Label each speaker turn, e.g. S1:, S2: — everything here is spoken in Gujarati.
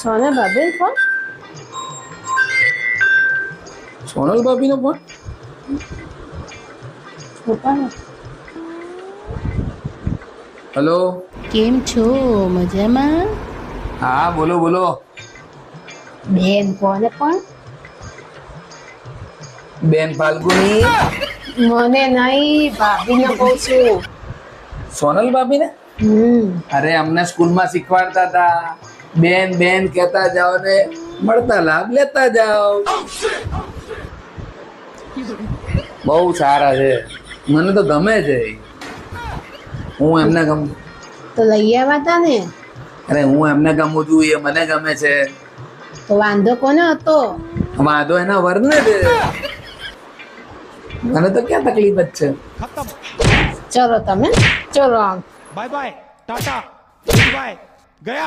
S1: સોના ભાભી ફોન
S2: સોનલ ભાભીનો ફોન. હેલો.
S1: કેમ છો? મજામાં?
S2: હા બોલો બોલો.
S1: બેન કોને પણ
S2: બેન ફાલ્ગુની.
S1: મને નહીં, ભાભીને કહું છું.
S2: સોનલ ભાભીને. અરે અમને સ્કૂલમાં શીખવાડતા હતા, બેન બેન કહેતા જાઓ ને મળતા લાભ લેતા જાઓ. બહુ સારા છે, મને તો ગમે છે. હું એમને ગમ
S1: તો લઈ આવ્યા તા ને.
S2: અરે હું એમને ગમું છું, એ મને ગમે છે.
S1: તો વાંધો કોને હતો?
S2: વાંધો એના વરને છે, મને તો ક્યાં તકલીફ જ છે.
S1: ચલો તમે ચલો આમ.
S3: बाय बाय टाटा बाय गया।